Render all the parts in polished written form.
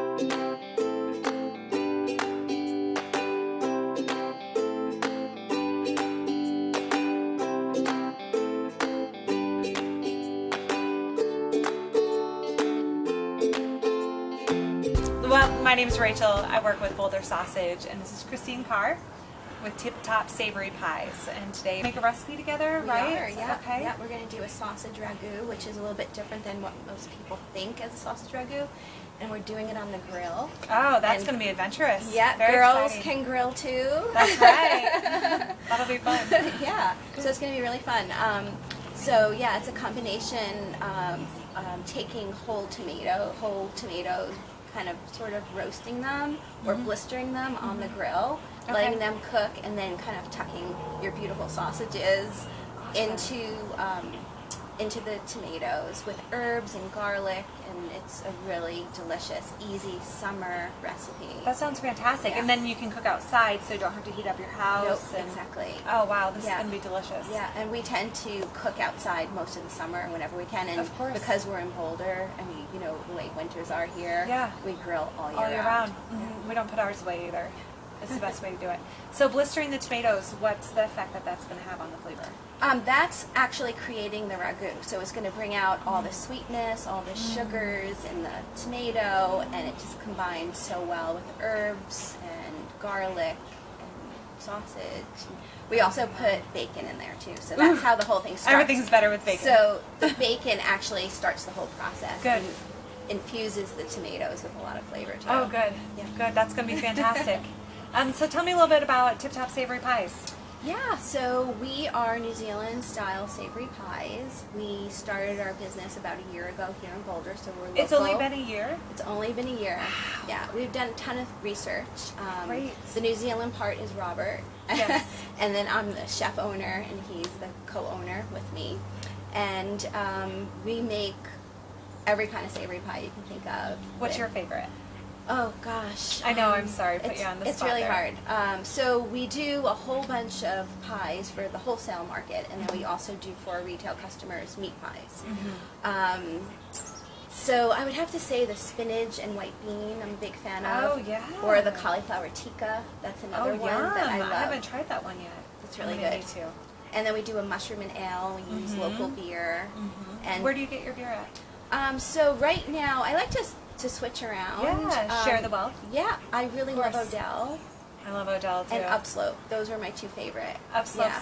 Well, my name is Rachel. I work with Boulder Sausage, and this is Christine Carr with Tip Top Savory Pies. And today we make a recipe together, right? Yeah. Okay. Yeah, we're going to do a sausage ragu, which is a little bit different than what most people think as a sausage ragu. And we're doing it on the grill. Oh, that's going to be adventurous. Yeah, very girls exciting. can grill too. That's right. That'll be fun. Yeah, so it's going to be really fun. So yeah, it's a combination of taking whole tomatoes, kind of sort of roasting them or blistering them on the grill, letting them cook, and then kind of tucking your beautiful sausages into the tomatoes with herbs and garlic, and it's a really delicious, easy summer recipe. That sounds fantastic. Yeah. And then you can cook outside, so you don't have to heat up your house. Nope, exactly. Oh wow, this is Yeah. going to be delicious. Yeah, and we tend to cook outside most of the summer whenever we can, and Of course. because we're in Boulder, and the late winters are here, Yeah. we grill all year All year round. Yeah. We don't put ours away either. It's the best way to do it. So blistering the tomatoes, what's the effect that that's going to have on the flavor? That's actually creating the ragu. So it's going to bring out all the sweetness, all the sugars in the tomato, and it just combines so well with herbs and garlic and sausage. We also put bacon in there too, so that's how the whole thing starts. Everything's better with bacon. So the bacon actually starts the whole process. Good. And infuses the tomatoes with a lot of flavor too. Oh, good. Yeah. Good. That's going to be fantastic. So tell me a little bit about Tip Top Savory Pies. Yeah, so we are New Zealand style savory pies. We started our business about a year ago here in Boulder, so we're local. It's only been a year? It's only been a year. Wow. Yeah, we've done a ton of research. Great. The New Zealand part is Robert. Yes. And then I'm the chef owner, and he's the co-owner with me. And we make every kind of savory pie you can think of. What's your favorite? Oh gosh. I know, I'm sorry, put you on the It's spot really there. hard. So we do a whole bunch of pies for the wholesale market, and then we also do for retail customers meat pies. So I would have to say the spinach and white bean I'm a big fan of. Oh, yeah. Or the cauliflower tikka. That's another Oh, one yum. that I love. I haven't tried that one yet. It's really I'm gonna good. need to. And then we do a mushroom and ale. We use local beer. And Where do you get your beer at? so right now I like to switch around. Yeah, share the wealth. Yeah, I really love course. Odell I love Odell too. and Upslope. Those are my two favorite. Upslopes. Yeah.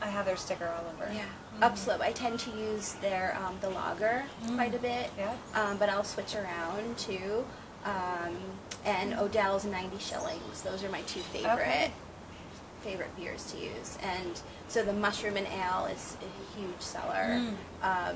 I have their sticker all over. Yeah. Upslope. I tend to use their the lager quite a bit. Yeah. But I'll switch around too. And Odell's 90 shillings. Those are my two favorite beers to use. And so the mushroom and ale is a huge seller.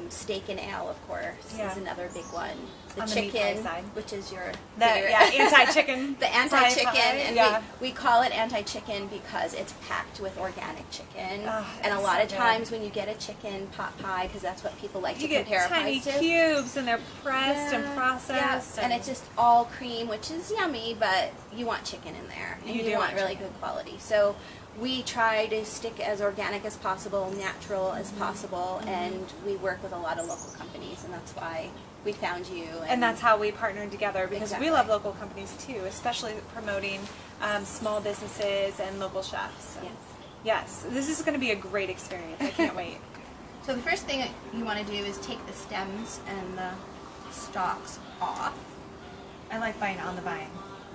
Steak and ale, of course, Yeah. is another big one. The On the meat pie chicken, side. which is your The, favorite. yeah, anti-chicken. The anti-chicken, pie. and Yeah. we call it anti-chicken because it's packed with organic chicken. Oh, And a it's lot so of good. times when you get a chicken pot pie, because that's what people like You to get compare tiny pies to. cubes, and they're pressed and Yeah, processed. yeah. And it's just all cream, which is yummy, but you want chicken in there. And You you do want want really chicken. good quality. So we try to stick as organic as possible, natural as possible, and we work with a lot of local companies, and that's why we found you. And that's how we partnered together, because Exactly. we love local companies too, especially promoting small businesses and local chefs. Yes. Yes, this is going to be a great experience. I can't wait. So the first thing that you want to do is take the stems and the stalks off. I like buying on the vine.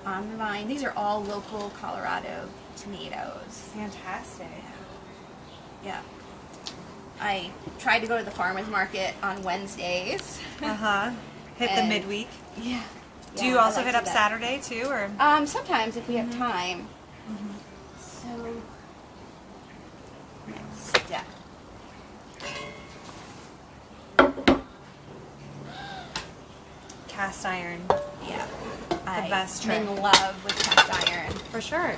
On the vine. These are all local Colorado tomatoes. Fantastic. Yeah. I try to go to the farmer's market on Wednesdays. Hit the And- midweek. Yeah. Do you also hit up Saturday too, or? Sometimes if we have time. So, next step. Cast iron. Yeah. The best trick. I'm in love with cast iron. For sure.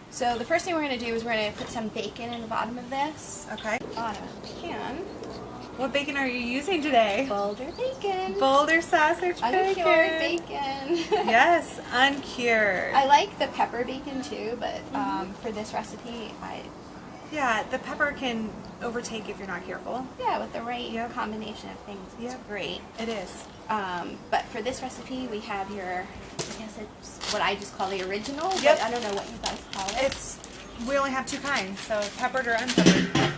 So the first thing we're going to do is we're going to put some bacon in the bottom of this. Okay. On a pan. What bacon are you using today? Boulder bacon. Boulder sausage bacon. Uncured bacon. Yes, uncured. I like the pepper bacon too, but for this recipe, Yeah, the pepper can overtake if you're not careful. Yeah, with the right Yep. combination of things, it's Yep. great. It is. But for this recipe, we have your, I guess it's what I just call the original, Yep. but I don't know what you guys call it. We only have two kinds, so peppered or unpeppered.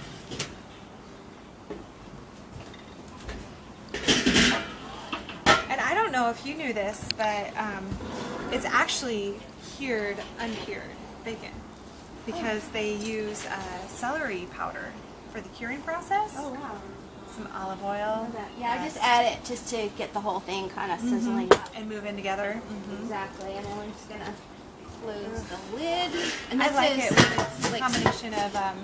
And I don't know if you knew this, but it's actually cured, uncured bacon because they use celery powder for the curing process. Oh, wow. Some olive oil. Yeah, I just add it just to get the whole thing kind of sizzling up. And move in together. Exactly, and then we're just gonna close the lid. And I this like is it when it's a like, combination of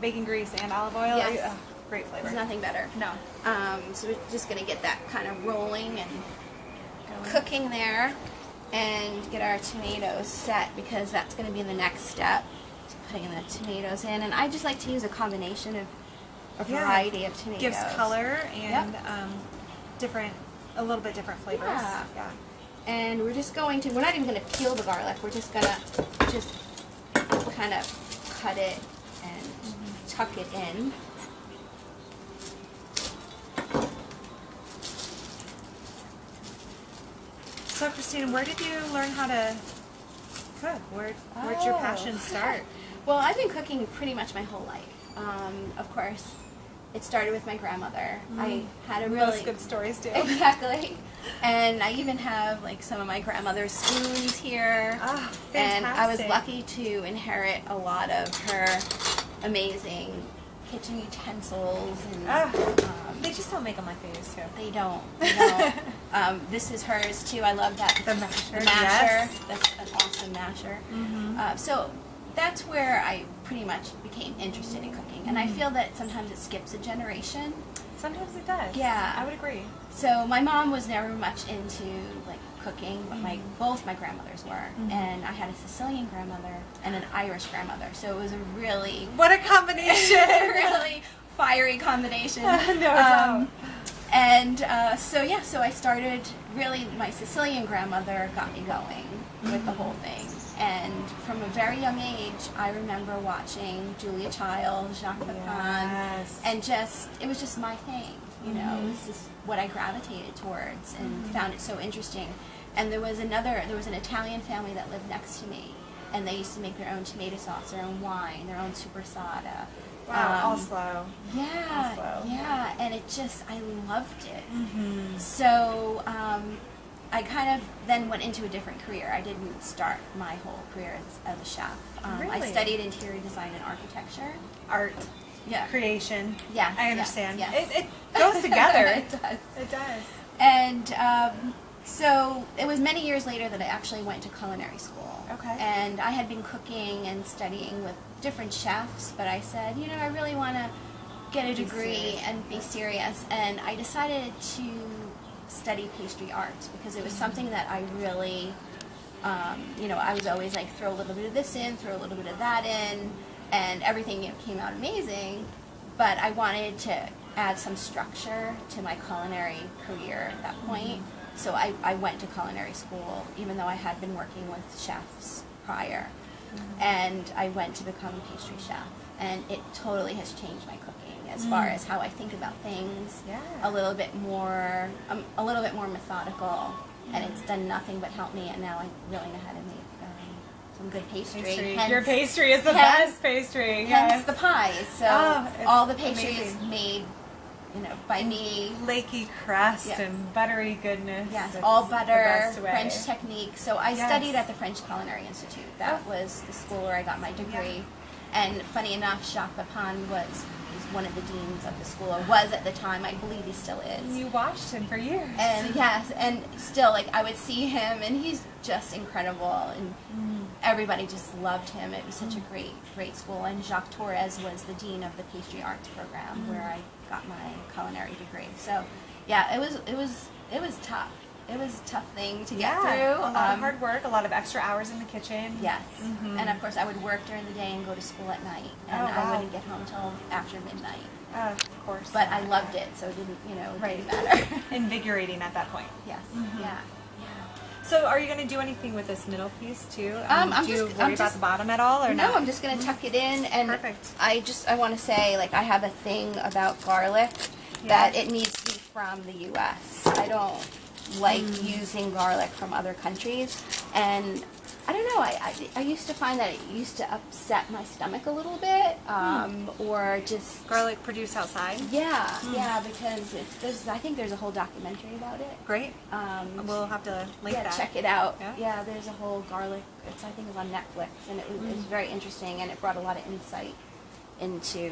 bacon grease and olive oil. Yes. Oh, great flavor. there's nothing better. No. So we're just gonna get that kind of rolling and cooking there, and get our tomatoes set because that's gonna be the next step. Just putting the tomatoes in, and I just like to use a combination of a variety of tomatoes. Gives color and Yep. a little bit different flavors. Yeah. Yeah. And we're just going to, we're not even going to peel the garlic, we're just going to just kind of cut it and tuck it in. So, Christine, where did you learn how to cook? Where'd your passion start? Well, I've been cooking pretty much my whole life. Of course, it started with my grandmother. I had a really Most good stories do. exactly, and I even have like some of my grandmother's spoons here. Ah, and I was fantastic. lucky to inherit a lot of her amazing kitchen utensils and. They just don't make them like they used to. They don't. They don't. This is hers too. I love that. The masher, The masher. yes. That's an awesome masher. So that's where I pretty much became interested in cooking. And I feel that sometimes it skips a generation. Sometimes it does. Yeah. I would agree. So my mom was never much into like cooking, but both my grandmothers were. And I had a Sicilian grandmother and an Irish grandmother. So it was a really, What a combination! really fiery combination. No. So I started, really, my Sicilian grandmother got me going with the whole thing. And from a very young age, I remember watching Julia Child, Jacques Pepin, Yes. and it was just my thing, you know, it was just what I gravitated towards and found it so interesting. And there was an Italian family that lived next to me, and they used to make their own tomato sauce, their own wine, their own supersada. Wow, Oslo. Yeah, Oslo. yeah, and I loved it. So I kind of then went into a different career. I didn't start my whole career as a chef. I Really? studied interior design and architecture. Art, Yeah. creation. Yes, I yes, understand. yes. It goes together. It does. It does. And so it was many years later that I actually went to culinary school. Okay. And I had been cooking and studying with different chefs, but I said, you know, I really want to get a degree serious. and be serious. And I decided to study pastry arts because it was something that I really, I was always like, throw a little bit of this in, throw a little bit of that in, and everything came out amazing. But I wanted to add some structure to my culinary career at that point. So I went to culinary school, even though I had been working with chefs prior. And I went to become a pastry chef. And it totally has changed my cooking as far as how I think about things. Yeah. A little bit more methodical. And it's done nothing but help me. And now I really know how to make some good pastry. Hence, Your pastry is the hence- best pastry. hence Yes. the pies. So it's all the pastries amazing. made, by me. Flaky crust Yeah. and buttery goodness. Yes, It's all the butter, best way. French technique. So I Yes. studied at the French Culinary Institute. That was the school where I got my degree. And funny enough, Jacques Pepin is one of the deans of the school, or was at the time. I believe he still is. You watched him for years. And yes, and still, like, I would see him, and he's just incredible, and everybody just loved him. It was such a great school. And Jacques Torres was the dean of the pastry arts program where I got my culinary degree. So, yeah, it was tough. It was a tough thing to get through. A lot of hard work, a lot of extra hours in the kitchen. Yes, and of course I would work during the day and go to school at night, and Oh, I wow. wouldn't get home till after midnight. Of course. But I loved it, so it didn't, it didn't matter. Invigorating at that point. Yes, yeah. So are you going to do anything with this middle piece too? Do you worry I'm about the bottom at all, or no? not? I'm just gonna tuck it in, and Perfect. I want to say, like, I have a thing about garlic that it needs to be from the U.S. I don't like using garlic from other countries, and I don't know. I used to find that it used to upset my stomach a little bit, or just Garlic produced outside? yeah, because I think there's a whole documentary about it. Great. We'll have to link that. Check it out. Yeah. Yeah, there's a whole garlic. I think it's on Netflix, and it was very interesting, and it brought a lot of insight into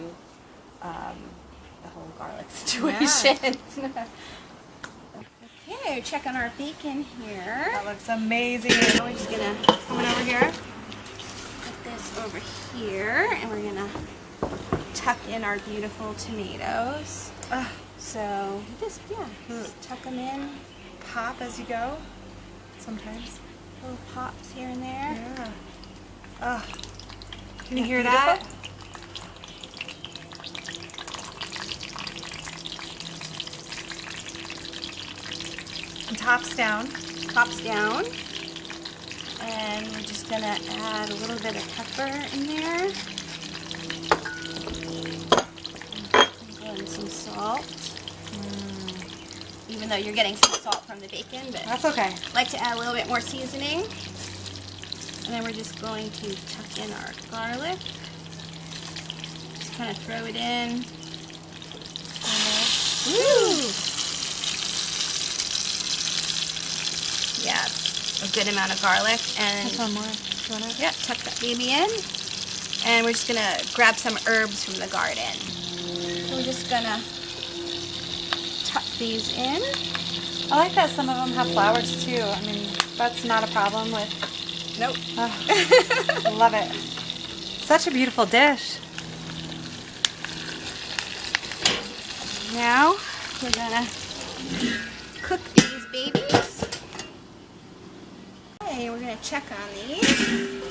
the whole garlic situation. Okay, check on our bacon here. That looks amazing. We're just gonna Coming over here. put this over here, and we're gonna tuck in our beautiful tomatoes. So just tuck them in. Pop as you go. Sometimes. Little pops here and there. Yeah. Can you hear that? And tops down. Tops down. And we're just gonna add a little bit of pepper in there. And some salt. Even though you're getting some salt from the bacon, but That's okay. I like to add a little bit more seasoning. And then we're just going to tuck in our garlic. Just kind of throw it in. Woo! Yeah, a good amount of garlic. And One more. yeah, tuck that baby in. And we're just gonna grab some herbs from the garden. So we're just gonna tuck these in. I like that some of them have flowers too. I mean, that's not a problem with. Nope. Love it. Such a beautiful dish. Now we're gonna cook these babies. Okay, we're gonna check on these.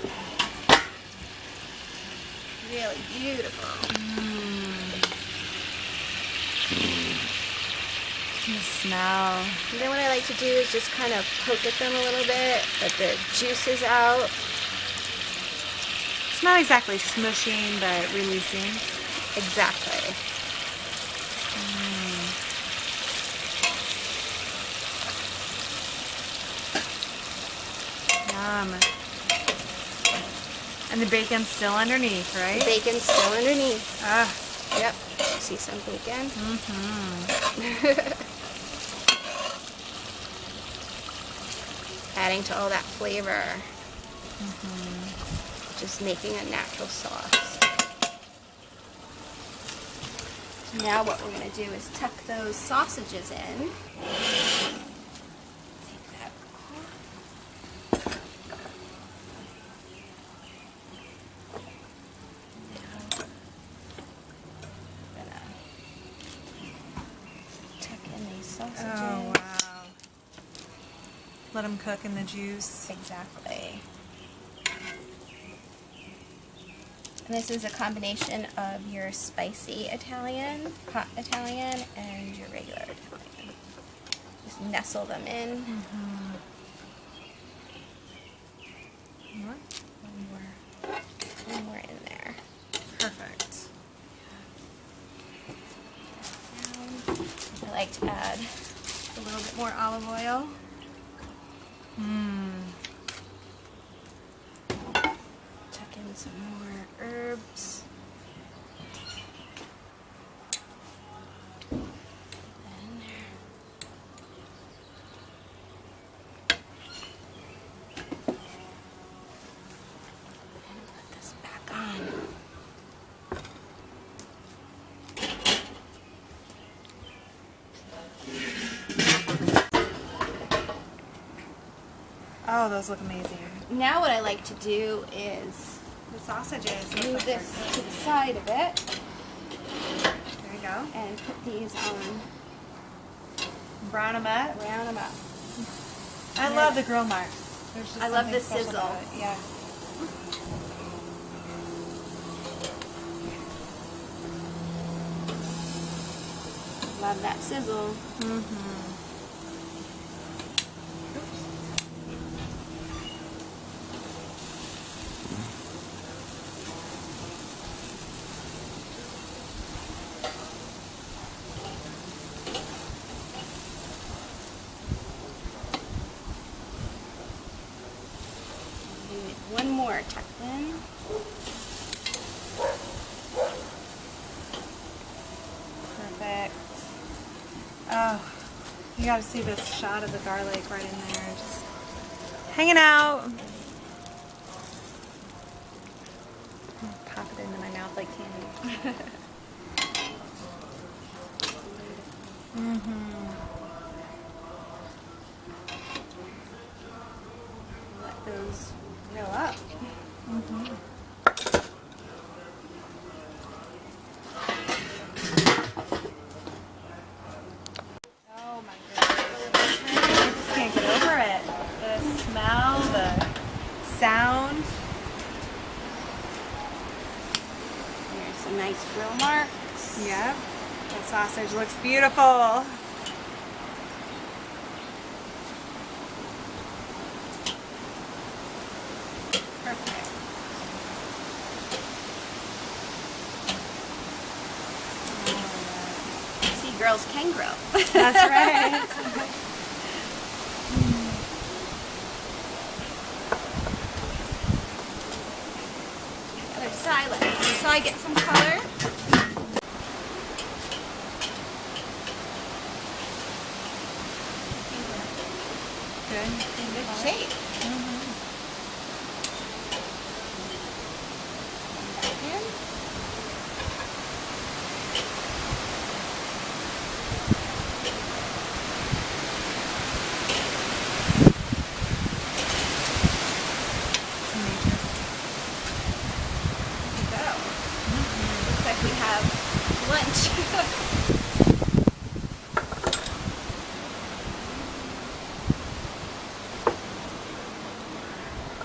Really beautiful. The smell. And then what I like to do is just kind of poke at them a little bit, let the juices out. It's not exactly smushing, but releasing. Exactly. Yum. And the bacon's still underneath, right? The bacon's still underneath. Ah, Yep. See some bacon? Adding to all that flavor. Just making a natural sauce. Now what we're going to do is tuck those sausages in. Take that off. Now, I'm gonna tuck in these sausages. oh wow. Let them cook in the juice. Exactly. And this is a combination of your spicy Italian, hot Italian, and your regular Italian. Just nestle them in. More? One more in there. Perfect. I like to add a little bit more olive oil. Chuck in some more herbs. And put this back on. Oh, those look amazing. Now what I like to do is The sausages. look move like this they're to the side of it There you go. and put these on, Brown them up. round them up. I love the grill marks. There's just I love something the special sizzle. about it. Yeah. Love that sizzle. one more tucked in. Perfect. Oh, you gotta see this shot of the garlic right in there, just hanging out. Pop it into my mouth like candy. Let those grill up. Oh my goodness. I just can't get over it. The smell, the sound. Here's some nice grill marks. Yep. That sausage looks beautiful. Perfect. See, girls can grill. That's right. Other side, let the other side get some color. Good. In good shape. Back in. Go. Looks like we have lunch.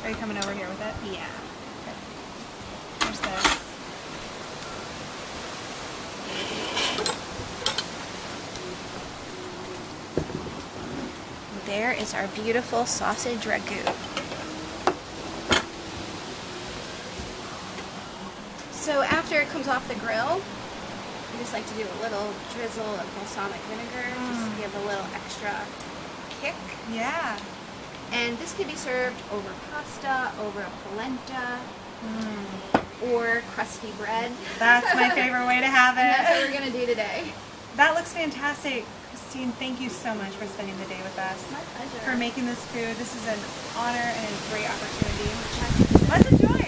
Are you coming over here with it? Yeah. There's this. There is our beautiful sausage ragu. So after it comes off the grill, I just like to do a little drizzle of balsamic vinegar just to give a little extra kick. Yeah. And this could be served over pasta, over a polenta, or crusty bread. That's my favorite way to have And that's what it. we're gonna do today. That looks fantastic. Christine, thank you so much for spending the day with us. My pleasure. For making this food. This is an honor and a great opportunity. Let's enjoy